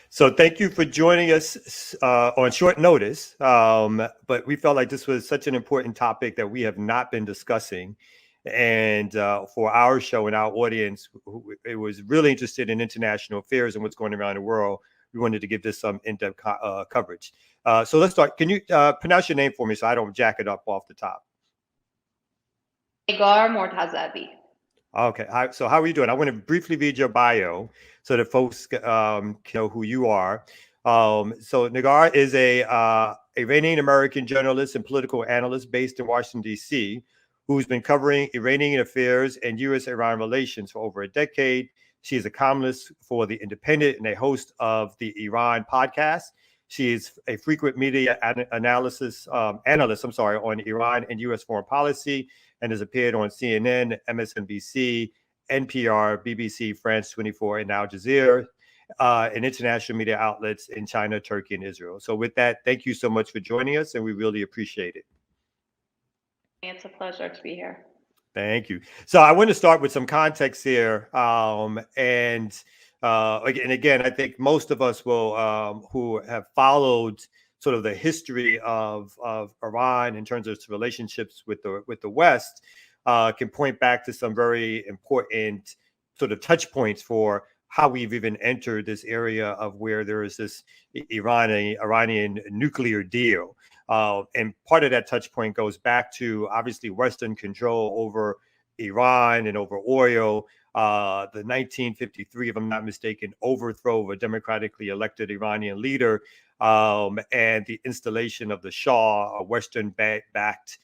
So thank you for joining us on short notice. But we felt like this was such an important topic that we have not been discussing. And for our show and our audience, who it was really interested in international affairs and what's going around the world, we wanted to give this some in-depth coverage. So let's start. Can you pronounce your name for me so I don't jack it up off the top? Negar Mortazvi. Okay. So how are you doing? I want to briefly read your bio so that folks know who you are. So Negar is a Iranian American journalist and political analyst based in Washington, D.C., who's been covering Iranian affairs and U.S.-Iran relations for over a decade. She is a columnist for The Independent and a host of the Iran podcast. She is a frequent media analyst, on Iran and U.S. foreign policy, and has appeared on CNN, MSNBC, NPR, BBC, France 24, and Al Jazeera, and international media outlets in China, Turkey, and Israel. So with that, thank you so much for joining us, and we really appreciate it. It's a pleasure to be here. Thank you. So I want to start with some context here. Again, I think most of us will, who have followed sort of the history of Iran in terms of its relationships with the West, can point back to some very important sort of touch points for how we've even entered this area of where there is this Iranian nuclear deal. And part of that touch point goes back to obviously Western control over Iran and over oil. The 1953, if I'm not mistaken, overthrow of a democratically elected Iranian leader, and the installation of the Shah, a Western-backed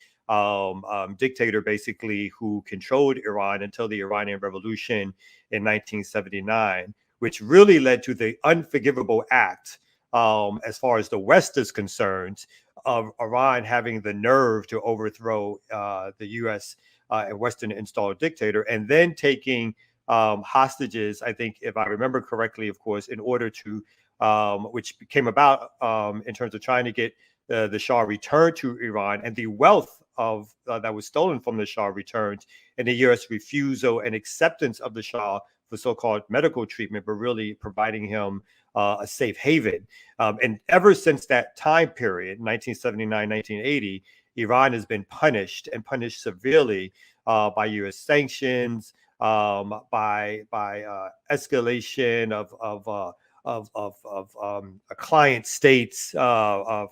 dictator, basically, who controlled Iran until the Iranian Revolution in 1979, which really led to the unforgivable act, as far as the West is concerned, of Iran having the nerve to overthrow the U.S. And Western installed dictator, and then taking hostages, I think, if I remember correctly, of course, in order to, which came about in terms of trying to get the Shah returned to Iran, and the wealth of that was stolen from the Shah returned, and the U.S. refusal and acceptance of the Shah for so-called medical treatment, but really providing him a safe haven. And ever since that time period, 1979, 1980, Iran has been punished, and punished severely, by U.S. sanctions, by escalation of client states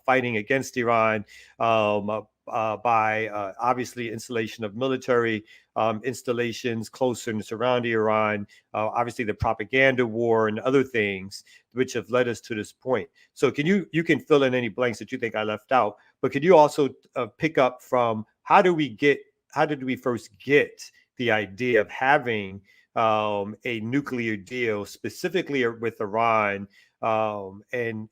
fighting against Iran, by obviously installation of military installations closer and surrounding Iran, obviously the propaganda war and other things which have led us to this point. So you can fill in any blanks that you think I left out, but could you also pick up from how did we first get the idea of having a nuclear deal specifically with Iran, and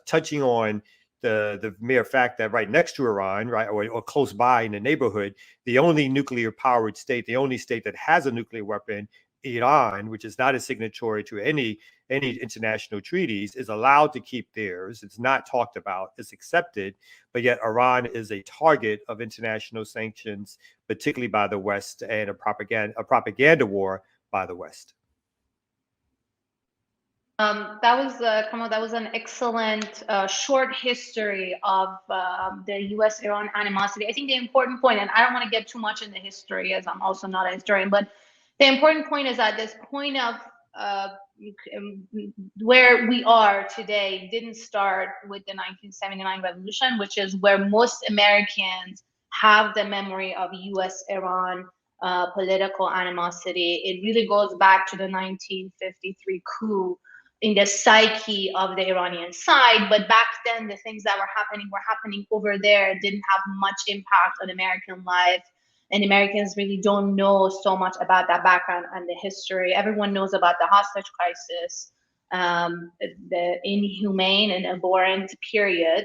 touching on the mere fact that right next to Iran, right, or close by in the neighborhood, the only nuclear powered state, the only state that has a nuclear weapon, Iran, which is not a signatory to any international treaties, is allowed to keep theirs. It's not talked about, it's accepted, but yet Iran is a target of international sanctions, particularly by the West, and a propaganda war by the West. That was an excellent short history of the U.S.-Iran animosity. I think the important point, and I don't want to get too much into history as I'm also not a historian, but the important point is that this point of where we are today didn't start with the 1979 revolution, which is where most Americans have the memory of U.S.-Iran political animosity. It really goes back to the 1953 coup in the psyche of the Iranian side. But back then, the things that were happening over there, didn't have much impact on American life. And Americans really don't know so much about that background and the history. Everyone knows about the hostage crisis, the inhumane and abhorrent period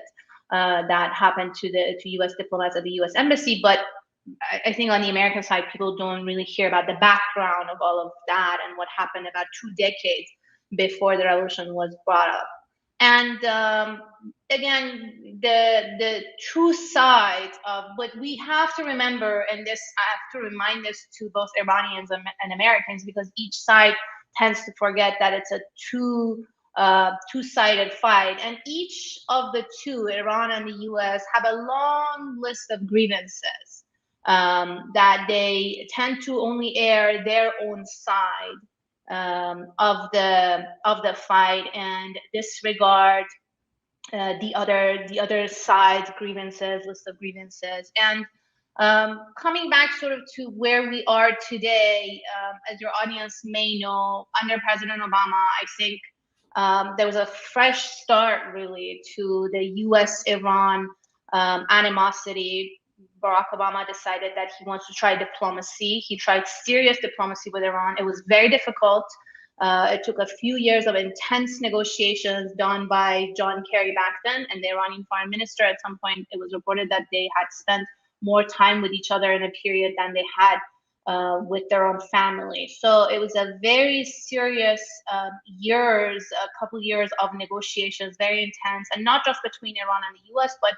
that happened to U.S. diplomats at the U.S. Embassy. But I think on the American side, people don't really hear about the background of all of that and what happened about 2 decades before the revolution was brought up. And again, the two sides of, but we have to remember, and this, I have to remind this to both Iranians and Americans, because each side tends to forget that it's a two two-sided fight. And each of the two, Iran and the US, have a long list of grievances that they tend to only air their own side of the fight and disregard the other side's grievances, list of grievances. And coming back sort of to where we are today, as your audience may know, under President Obama, I think there was a fresh start really to the US-Iran animosity. Barack Obama decided that he wants to try diplomacy. He tried serious diplomacy with Iran. It was very difficult. It took a few years of intense negotiations done by John Kerry back then and the Iranian foreign minister. At some point, it was reported that they had spent more time with each other in a period than they had with their own family. So it was a very serious a couple years of negotiations, very intense, and not just between Iran and the US, but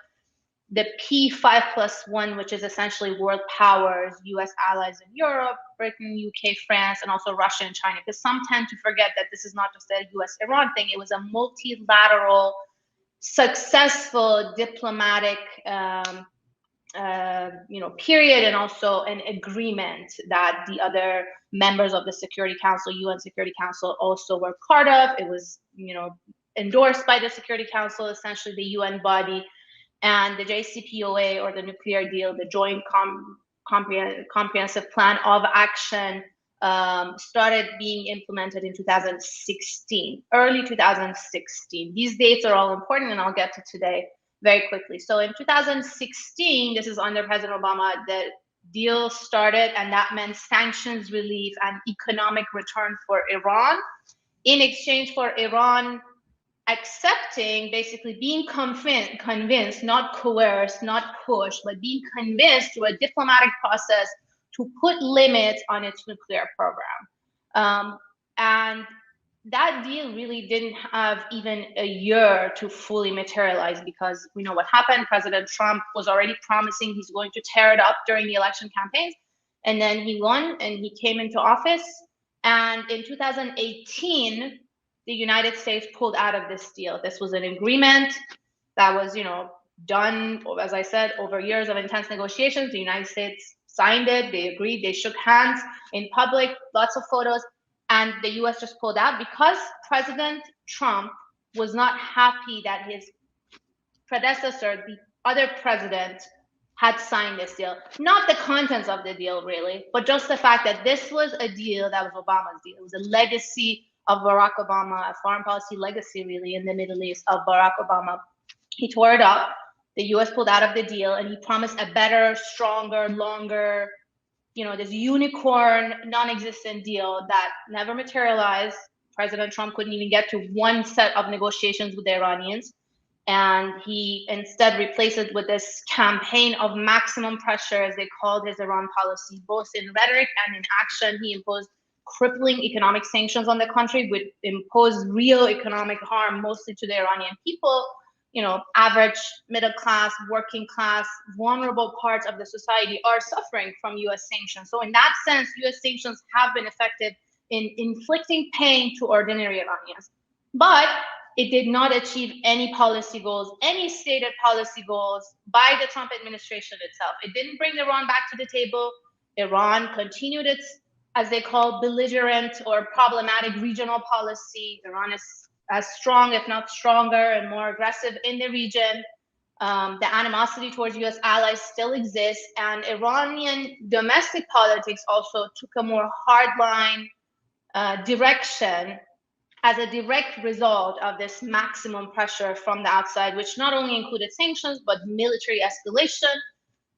the P5+1, which is essentially world powers, US allies in Europe, Britain, UK, France, and also Russia and China. Because some tend to forget that this is not just a US-Iran thing. It was a multilateral, successful diplomatic period, and also an agreement that the other members of the Security Council, UN Security Council, also were part of. It was, endorsed by the Security Council, essentially the UN body. And the JCPOA, or the nuclear deal, the Joint Comprehensive Plan of Action, started being implemented in 2016, early 2016. These dates are all important, and I'll get to today very quickly. So in 2016, this is under President Obama, the deal started, and that meant sanctions relief and economic return for Iran in exchange for Iran accepting, basically being convinced, not coerced, not pushed, but being convinced through a diplomatic process to put limits on its nuclear program. And that deal really didn't have even a year to fully materialize, because we know what happened. President Trump was already promising he's going to tear it up during the election campaigns. And then he won and he came into office. And in 2018, the United States pulled out of this deal. This was an agreement that was, done, as I said, over years of intense negotiations. The United States signed it, they agreed, they shook hands in public, lots of photos, and the US just pulled out because President Trump was not happy that his predecessor, the other president, had signed this deal. Not the contents of the deal, really, but just the fact that this was a deal that was Obama's deal. It was a legacy of Barack Obama, a foreign policy legacy, really, in the Middle East of Barack Obama. He tore it up. The US pulled out of the deal, and he promised a better, stronger, longer, this unicorn, non-existent deal that never materialized. President Trump couldn't even get to one set of negotiations with the Iranians. And he instead replaced it with this campaign of maximum pressure, as they called his Iran policy, both in rhetoric and in action. He imposed crippling economic sanctions on the country, which imposed real economic harm, mostly to the Iranian people, average middle class, working class, vulnerable parts of the society are suffering from US sanctions. So in that sense, US sanctions have been effective in inflicting pain to ordinary Iranians. But it did not achieve any policy goals, any stated policy goals by the Trump administration itself. It didn't bring Iran back to the table. Iran continued its, as they call, belligerent or problematic regional policy. Iran is as strong, if not stronger, and more aggressive in the region. The animosity towards US allies still exists, and Iranian domestic politics also took a more hardline direction as a direct result of this maximum pressure from the outside, which not only included sanctions, but military escalation,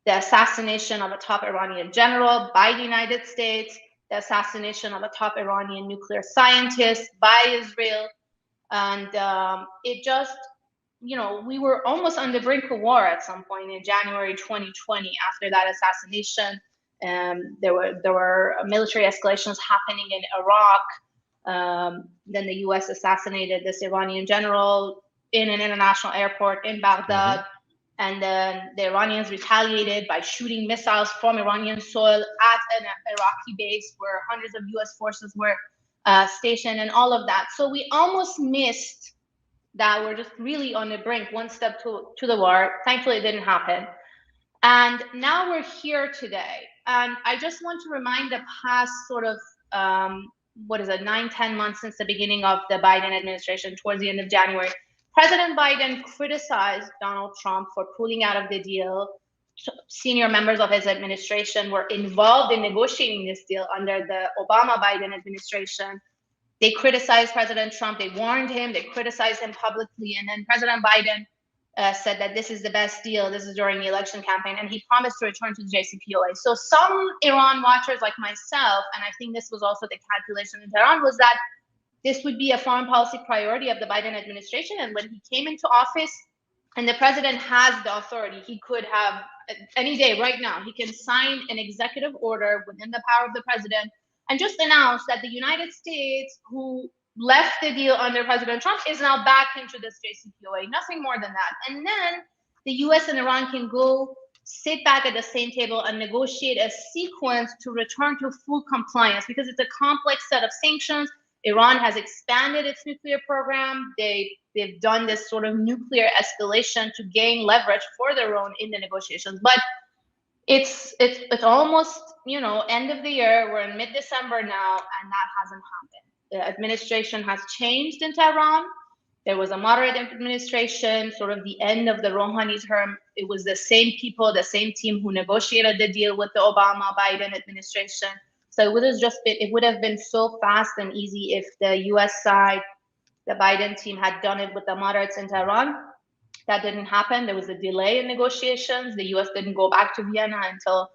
the assassination of a top Iranian general by the United States, the assassination of a top Iranian nuclear scientist by Israel. And it just, we were almost on the brink of war at some point in January 2020 after that assassination. There were military escalations happening in Iraq. Then the US assassinated this Iranian general in an international airport in Baghdad. Mm-hmm. And then the Iranians retaliated by shooting missiles from Iranian soil at an Iraqi base where hundreds of US forces were station and all of that. So we almost missed that. We're just really on the brink, one step to the war. Thankfully, it didn't happen. And now we're here today. And I just want to remind the past sort of, 9-10 months since the beginning of the Biden administration, towards the end of January, President Biden criticized Donald Trump for pulling out of the deal. Senior members of his administration were involved in negotiating this deal under the Obama-Biden administration. They criticized President Trump. They warned him. They criticized him publicly. And then President Biden said that this is the best deal. This is during the election campaign. And he promised to return to the JCPOA. So some Iran watchers like myself, and I think this was also the calculation in Tehran, was that this would be a foreign policy priority of the Biden administration. And when he came into office, and the president has the authority, he could have any day right now, he can sign an executive order within the power of the president and just announce that the United States, who left the deal under President Trump, is now back into this JCPOA, nothing more than that. And then the US and Iran can go sit back at the same table and negotiate a sequence to return to full compliance, because it's a complex set of sanctions. Iran has expanded its nuclear program. They've done this sort of nuclear escalation to gain leverage for their own in the negotiations. But it's almost, end of the year. We're in mid-December now, and that hasn't happened. The administration has changed in Tehran. There was a moderate administration, sort of the end of the Rouhani term. It was the same people, the same team who negotiated the deal with the Obama-Biden administration. So it would have been so fast and easy if the US side, the Biden team, had done it with the moderates in Tehran. That didn't happen. There was a delay in negotiations. The US didn't go back to Vienna until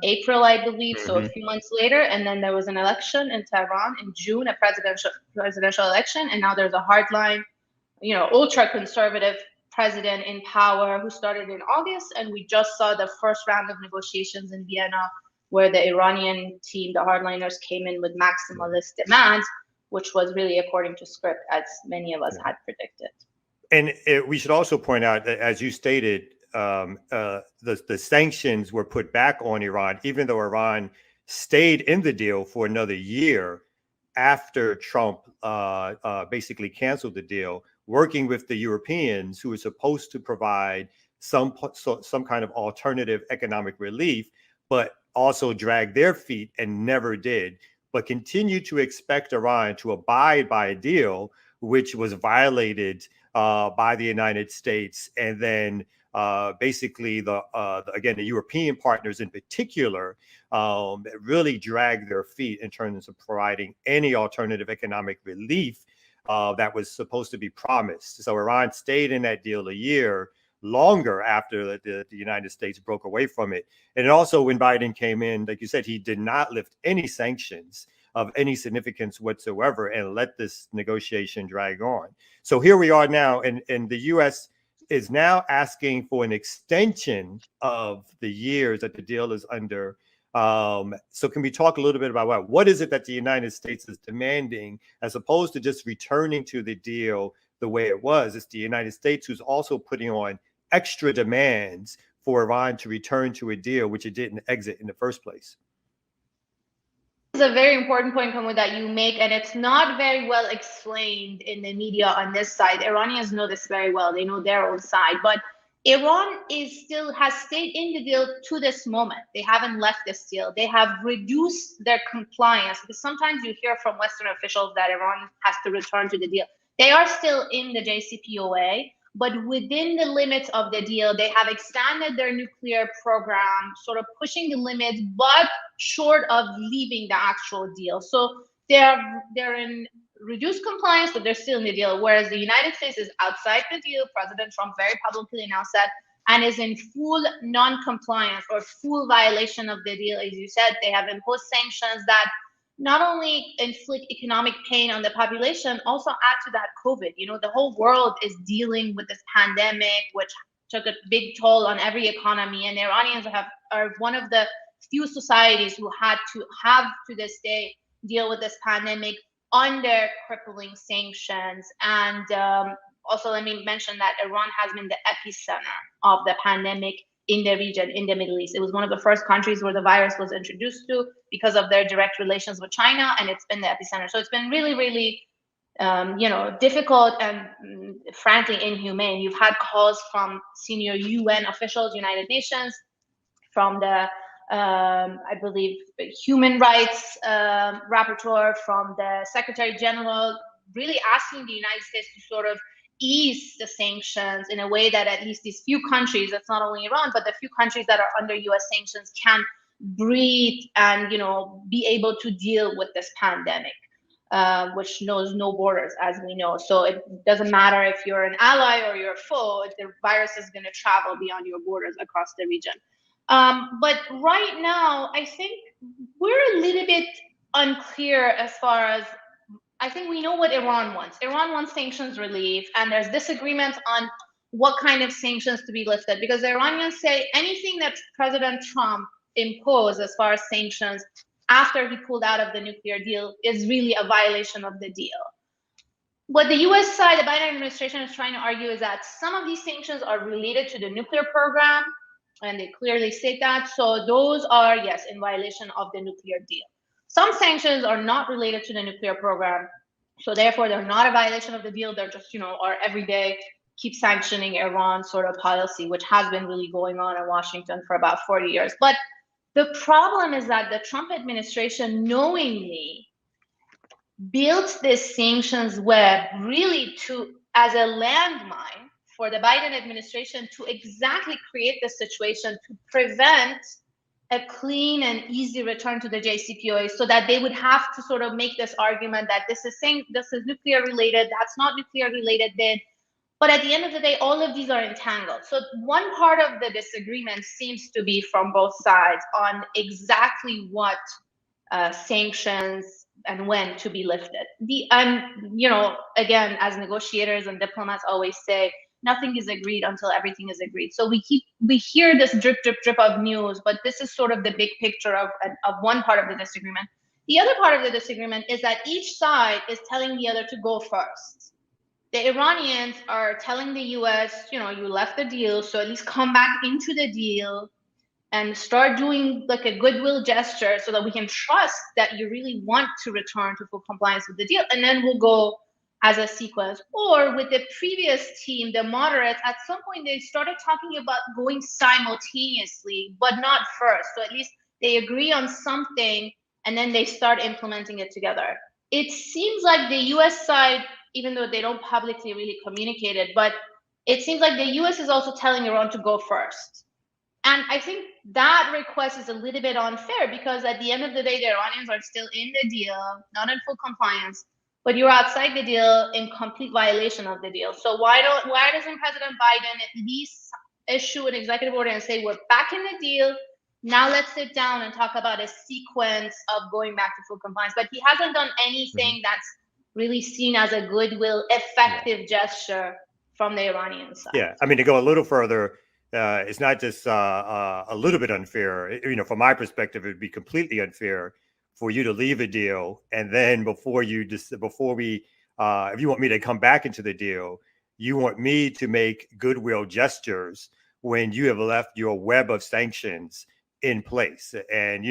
April, I believe, so a few months later. And then there was an election in Tehran in June, a presidential election. And now there's a hardline, ultra-conservative president in power who started in August. And we just saw the first round of negotiations in Vienna, where the Iranian team, the hardliners, came in with maximalist demands, which was really according to script, as many of us had predicted. And we should also point out that, as you stated, the sanctions were put back on Iran, even though Iran stayed in the deal for another year after Trump basically canceled the deal, working with the Europeans, who were supposed to provide some kind of alternative economic relief, but also dragged their feet and never did, but continued to expect Iran to abide by a deal which was violated by the United States. And then basically the European partners in particular really dragged their feet in terms of providing any alternative economic relief that was supposed to be promised. So Iran stayed in that deal a year longer after the United States broke away from it. And also, when Biden came in, like you said, he did not lift any sanctions of any significance whatsoever and let this negotiation drag on. So here we are now, and the U.S. is now asking for an extension of the years that the deal is under. So can we talk a little bit about what is it that the United States is demanding, as opposed to just returning to the deal the way it was? It's the United States who's also putting on extra demands for Iran to return to a deal which it didn't exit in the first place. This is a very important point, Kamud, that you make, and it's not very well explained in the media on this side. Iranians know this very well. They know their own side. But Iran has stayed in the deal to this moment. They haven't left this deal. They have reduced their compliance, because sometimes you hear from Western officials that Iran has to return to the deal. They are still in the JCPOA, but within the limits of the deal, they have expanded their nuclear program, sort of pushing the limits, but short of leaving the actual deal. So they're in reduced compliance, but they're still in the deal, whereas the United States is outside the deal. President Trump very publicly announced that, and is in full non-compliance or full violation of the deal. As you said, they have imposed sanctions that not only inflict economic pain on the population, also add to that COVID. The whole world is dealing with this pandemic, which took a big toll on every economy. And Iranians are one of the few societies who had to have, to this day, deal with this pandemic under crippling sanctions. And also, let me mention that Iran has been the epicenter of the pandemic in the region, in the Middle East. It was one of the first countries where the virus was introduced to because of their direct relations with China, and it's been the epicenter. So it's been really, really difficult and frankly inhumane. You've had calls from senior UN officials, United Nations, from the I believe human rights rapporteur, from the Secretary General, really asking the United States to sort of ease the sanctions in a way that at least these few countries, that's not only Iran, but the few countries that are under US sanctions can breathe and be able to deal with this pandemic. Which knows no borders, as we know. So it doesn't matter if you're an ally or you're a foe, the virus is going to travel beyond your borders across the region. But right now, I think we're a little bit unclear as far as, I think we know what Iran wants. Iran wants sanctions relief, and there's disagreement on what kind of sanctions to be lifted, because the Iranians say anything that President Trump imposed as far as sanctions after he pulled out of the nuclear deal is really a violation of the deal. What the US side, the Biden administration, is trying to argue is that some of these sanctions are related to the nuclear program, and they clearly state that. So those are, yes, in violation of the nuclear deal. Some sanctions are not related to the nuclear program, so therefore they're not a violation of the deal. They're just, our everyday keep sanctioning Iran sort of policy, which has been really going on in Washington for about 40 years. But the problem is that the Trump administration knowingly built this sanctions web really as a landmine for the Biden administration to exactly create this situation to prevent a clean and easy return to the JCPOA, so that they would have to sort of make this argument that this is nuclear related, that's not nuclear related then. But at the end of the day, all of these are entangled. So one part of the disagreement seems to be from both sides on exactly what sanctions and when to be lifted. Again, as negotiators and diplomats always say, nothing is agreed until everything is agreed. So we hear this drip, drip, drip of news, but this is sort of the big picture of one part of the disagreement. The other part of the disagreement is that each side is telling the other to go first. The Iranians are telling the US, you left the deal, so at least come back into the deal and start doing like a goodwill gesture so that we can trust that you really want to return to full compliance with the deal. And then we'll go as a sequence. Or with the previous team, the moderates, at some point they started talking about going simultaneously, but not first. So at least they agree on something and then they start implementing it together. It seems like the US side, even though they don't publicly really communicate it, but it seems like the US is also telling Iran to go first. And I think that request is a little bit unfair, because at the end of the day, the Iranians are still in the deal, not in full compliance, but you're outside the deal in complete violation of the deal. So why doesn't President Biden at least issue an executive order and say, we're back in the deal, now let's sit down and talk about a sequence of going back to full compliance? But he hasn't done anything that's really seen as a goodwill, effective gesture from the Iranian side. Yeah, I mean, to go a little further, it's not just a little bit unfair. From my perspective, it would be completely unfair for you to leave a deal, and then if you want me to come back into the deal, you want me to make goodwill gestures when you have left your web of sanctions in place. And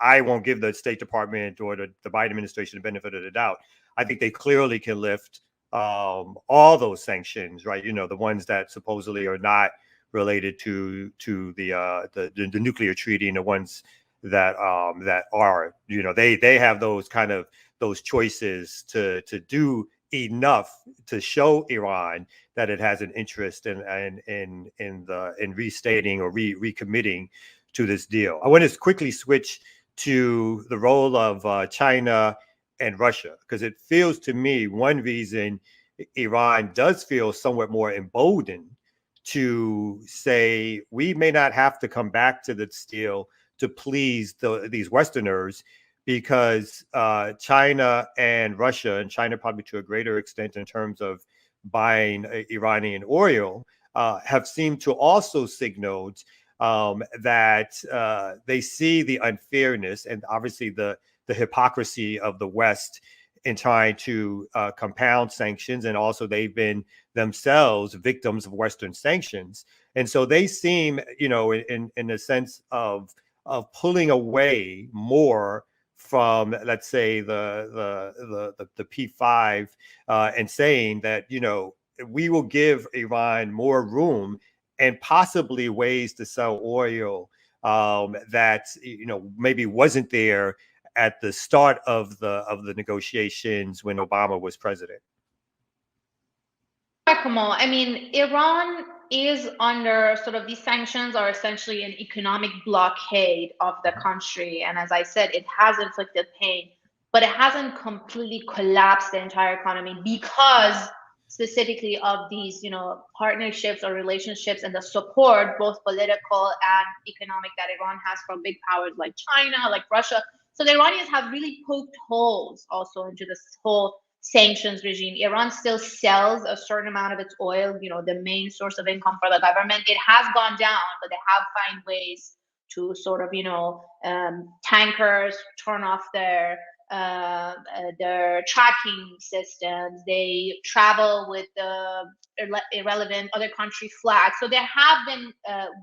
I won't give the State Department or the Biden administration the benefit of the doubt. I think they clearly can lift all those sanctions, right? The ones that supposedly are not related to the nuclear treaty, and the ones that are, they have those choices to do enough to show Iran that it has an interest in restating or recommitting to this deal. I want to quickly switch to the role of China and Russia, because it feels to me one reason Iran does feel somewhat more emboldened to say, we may not have to come back to this deal to please these Westerners, because China and Russia, and China probably to a greater extent in terms of buying Iranian oil, have seemed to also signal that they see the unfairness and obviously the hypocrisy of the West in trying to compound sanctions. And also they've been themselves victims of Western sanctions. And so they seem, in a sense of pulling away more from, let's say, the P5, and saying that, we will give Iran more room and possibly ways to sell oil that maybe wasn't there at the start of the negotiations when Obama was president. Kamal, I mean, Iran is under sort of these sanctions are essentially an economic blockade of the country. And as I said, it has inflicted pain, but it hasn't completely collapsed the entire economy because specifically of these, partnerships or relationships and the support, both political and economic, that Iran has from big powers like China, like Russia. So the Iranians have really poked holes also into this whole sanctions regime. Iran still sells a certain amount of its oil, the main source of income for the government. It has gone down, but they have found ways to sort of, tankers turn off their tracking systems. They travel with the irrelevant other country flags. So there have been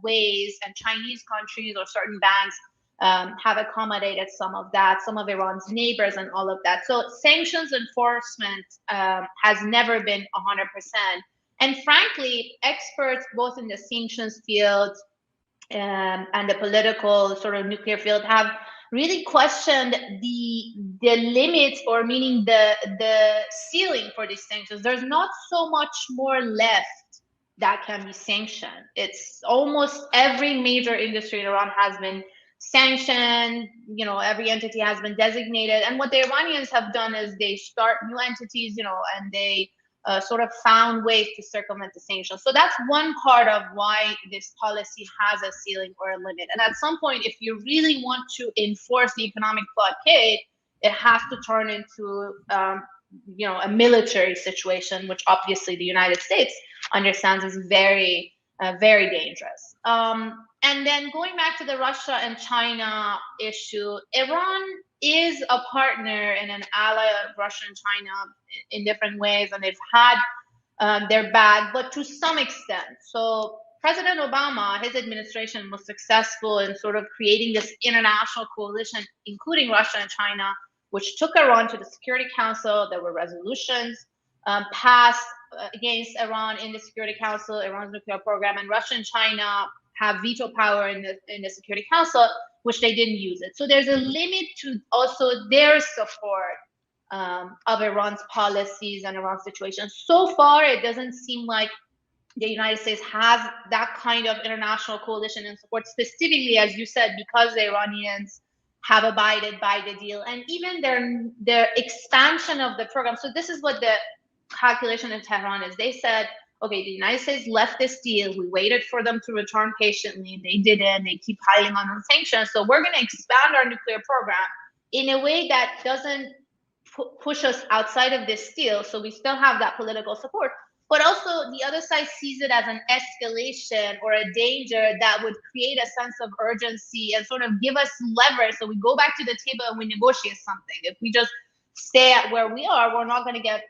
ways, and Chinese countries or certain banks have accommodated some of that, some of Iran's neighbors and all of that. So sanctions enforcement has never been 100%. And frankly, experts both in the sanctions field and the political sort of nuclear field have really questioned the limits, or meaning the ceiling for these sanctions. There's not so much more left that can be sanctioned. It's almost every major industry in Iran has been sanctioned, every entity has been designated. And what the Iranians have done is they start new entities, and they sort of found ways to circumvent the sanctions. So that's one part of why this policy has a ceiling or a limit. And at some point, if you really want to enforce the economic blockade, it has to turn into, a military situation, which obviously the United States understands is very, very dangerous. And then going back to the Russia and China issue, Iran is a partner and an ally of Russia and China in different ways, and they've had their back, but to some extent. So President Obama, his administration was successful in sort of creating this international coalition, including Russia and China, which took Iran to the Security Council. There were resolutions passed against Iran in the Security Council, Iran's nuclear program, and Russia and China have veto power in the Security Council, which they didn't use it. So there's a limit to also their support of Iran's policies and Iran's situation. So far, it doesn't seem like the United States has that kind of international coalition and support, specifically, as you said, because the Iranians have abided by the deal, and even their expansion of the program. So this is what the calculation in Tehran is. They said, okay, the United States left this deal. We waited for them to return patiently. They didn't. They keep piling on sanctions. So we're going to expand our nuclear program in a way that doesn't push us outside of this deal. So we still have that political support. But also the other side sees it as an escalation or a danger that would create a sense of urgency and sort of give us leverage. So we go back to the table and we negotiate something. If we just stay at where we are, we're not going to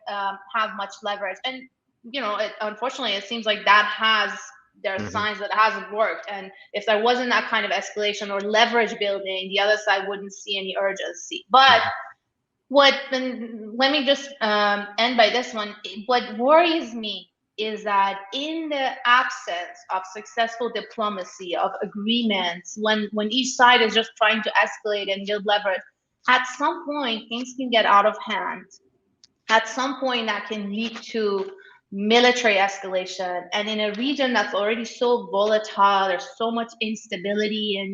have much leverage. And unfortunately, it seems like that there are signs that it hasn't worked. And if there wasn't that kind of escalation or leverage building, the other side wouldn't see any urgency. But let me just end by this one. What worries me is that in the absence of successful diplomacy, of agreements, when each side is just trying to escalate and build leverage, at some point, things can get out of hand. At some point, that can lead to military escalation. And in a region that's already so volatile, there's so much instability and,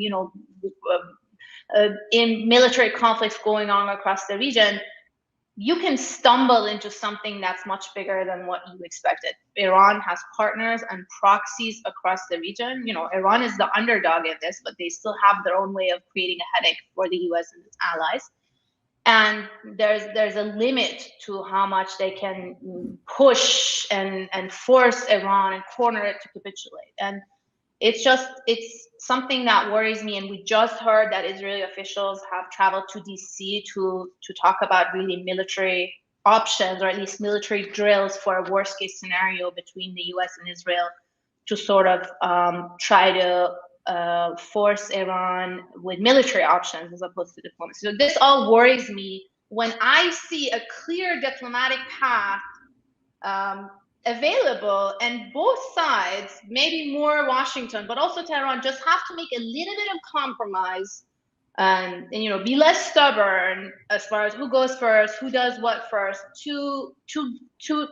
in military conflicts going on across the region, you can stumble into something that's much bigger than what you expected. Iran has partners and proxies across the region. Iran is the underdog in this, but they still have their own way of creating a headache for the US and its allies. And there's a limit to how much they can push and force Iran and corner it to capitulate. And it's something that worries me. And we just heard that Israeli officials have traveled to DC to talk about really military options, or at least military drills for a worst case scenario between the US and Israel to sort of try to force Iran with military options as opposed to diplomacy. So this all worries me when I see a clear diplomatic path available, and both sides, maybe more Washington, but also Tehran, just have to make a little bit of compromise and be less stubborn as far as who goes first, who does what first, to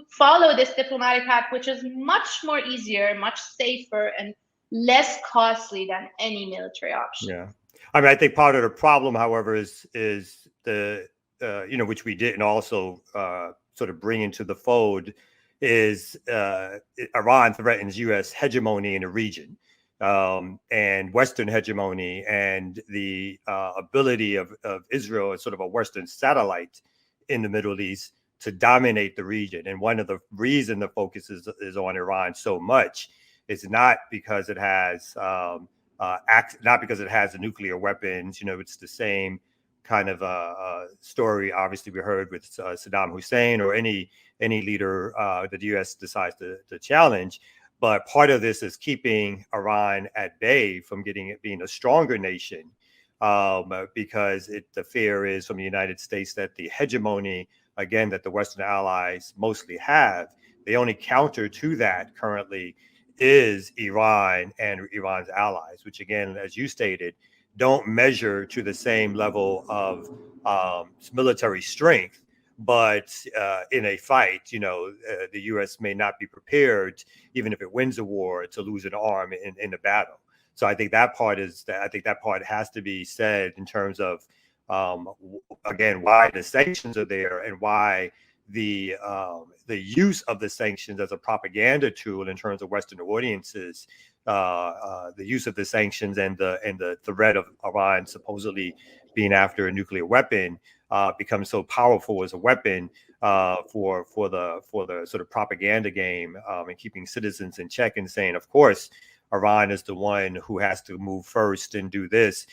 follow this diplomatic path, which is much more easier, much safer, and less costly than any military option. Yeah, I mean, I think part of the problem, however, is the which we didn't also sort of bring into the fold, is Iran threatens U.S. hegemony in the region, and Western hegemony, and the ability of Israel as sort of a Western satellite in the Middle East to dominate the region. And one of the reason the focus is on Iran so much is not because it has not because it has the nuclear weapons. It's the same kind of story, obviously, we heard with Saddam Hussein or any leader that the U.S. decides to challenge. But part of this is keeping Iran at bay from being a stronger nation, because the fear is from the United States that the hegemony, again, that the Western allies mostly have, the only counter to that currently is Iran and Iran's allies, which, again, as you stated, don't measure to the same level of military strength. But in a fight, the U.S. may not be prepared, even if it wins a war, to lose an arm in a battle. So I think that part has to be said in terms of, again, why the sanctions are there, and why the use of the sanctions as a propaganda tool in terms of Western audiences, the use of the sanctions and the threat of Iran supposedly being after a nuclear weapon becomes so powerful as a weapon for the sort of propaganda game, and keeping citizens in check, and saying, of course, Iran is the one who has to move first and do this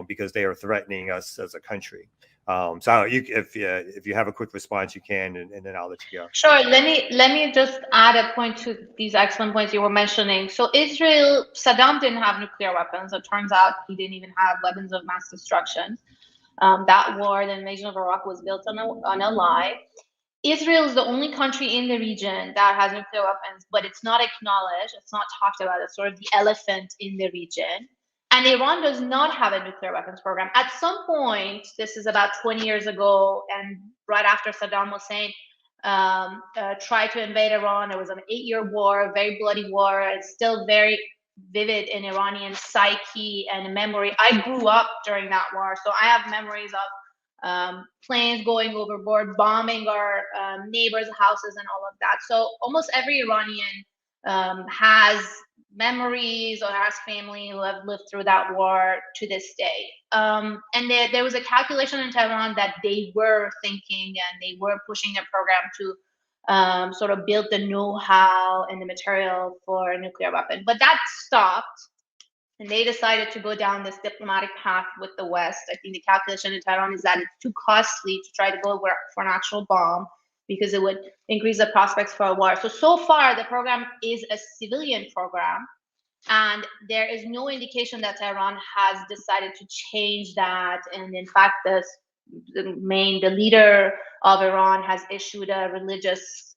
because they are threatening us as a country. So if you have a quick response, you can, and then I'll let you go. Sure. Let me just add a point to these excellent points you were mentioning. So Saddam didn't have nuclear weapons. It turns out he didn't even have weapons of mass destruction. That war, the invasion of Iraq, was built on a lie. Israel is the only country in the region that has nuclear weapons, but it's not acknowledged. It's not talked about. It's sort of the elephant in the region. And Iran does not have a nuclear weapons program. At some point, this is about 20 years ago, and right after Saddam Hussein tried to invade Iran, there was an 8-year war, a very bloody war. It's still very vivid in Iranian psyche and memory. I grew up during that war, so I have memories of planes going overboard, bombing our neighbors' houses and all of that. So almost every Iranian has memories or has family who have lived through that war to this day. And there was a calculation in Tehran that they were thinking, and they were pushing their program to sort of build the know-how and the material for a nuclear weapon. But that stopped, and they decided to go down this diplomatic path with the West. I think the calculation in Tehran is that it's too costly to try to go for an actual bomb, because it would increase the prospects for a war. So far, the program is a civilian program, and there is no indication that Tehran has decided to change that. And in fact, the leader of Iran has issued a religious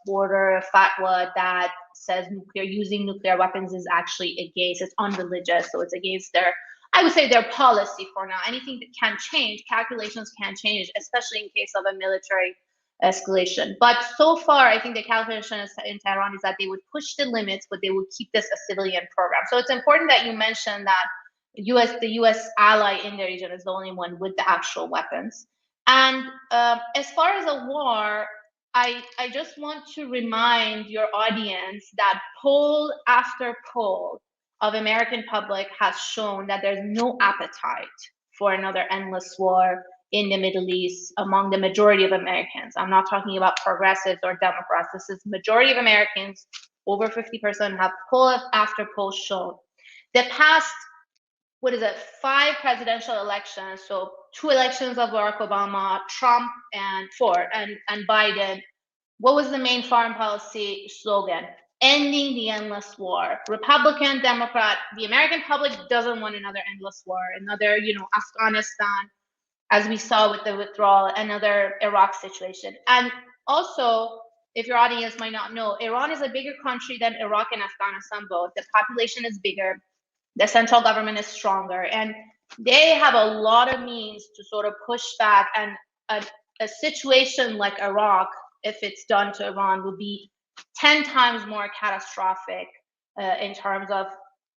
order, fatwa, that says using nuclear weapons is actually against, it's unreligious, so it's against their policy for now. Anything that can change, calculations can change, especially in case of a military escalation. But so far, I think the calculation in Tehran is that they would push the limits, but they would keep this a civilian program. So it's important that you mention that the U.S. ally in the region is the only one with the actual weapons. And as far as a war, I just want to remind your audience that poll after poll of American public has shown that there's no appetite for another endless war in the Middle East among the majority of Americans. I'm not talking about progressives or Democrats. This is majority of Americans, over 50% have poll after poll shown. The past, 5 presidential elections, so 2 elections of Barack Obama, Trump, and Biden, what was the main foreign policy slogan? ending the endless war. Republican, Democrat, the American public doesn't want another endless war, another, Afghanistan, as we saw with the withdrawal, another Iraq situation. And also, if your audience might not know, Iran is a bigger country than Iraq and Afghanistan both. The population is bigger, the central government is stronger, and they have a lot of means to sort of push back. And a situation like Iraq, if it's done to Iran, would be 10 times more catastrophic in terms of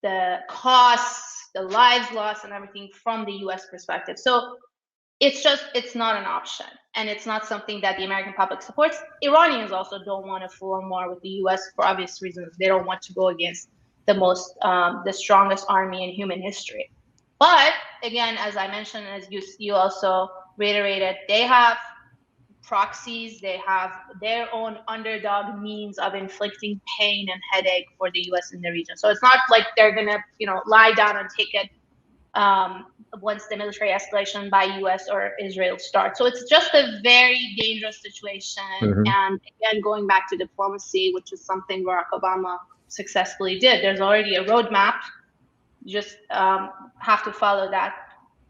the costs, the lives lost, and everything from the US perspective. So it's not an option, and it's not something that the American public supports. Iranians also don't want a full-on war with the US for obvious reasons. They don't want to go against the strongest army in human history. But again, as I mentioned, as you also reiterated, they have proxies, they have their own underdog means of inflicting pain and headache for the US in the region. So it's not like they're gonna, lie down and take it once the military escalation by US or Israel starts. So it's just a very dangerous situation. And again, going back to diplomacy, which is something Barack Obama successfully did. There's already a roadmap. You just have to follow that.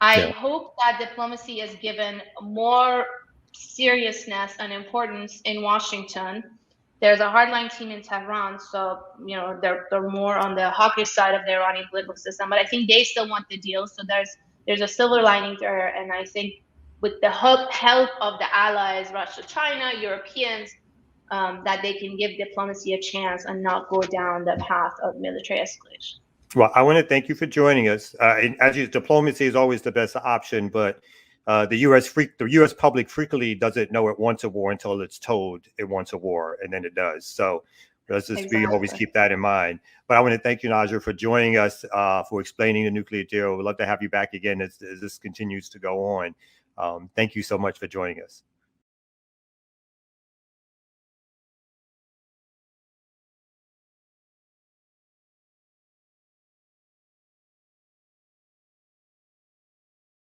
I hope that diplomacy is given more seriousness and importance in Washington. There's a hardline team in Tehran, so they're more on the hawkish side of the Iranian political system. But I think they still want the deal. So there's a silver lining there, and I think with the help of the allies, Russia, China, Europeans, that they can give diplomacy a chance and not go down the path of military escalation. Well, I want to thank you for joining us. As you, diplomacy is always the best option, but the U.S. public frequently doesn't know it wants a war until it's told it wants a war, and then it does. So we always keep that in mind. But I want to thank you, Negar, for joining us, for explaining the nuclear deal. We'd love to have you back again as this continues to go on. Thank you so much for joining us.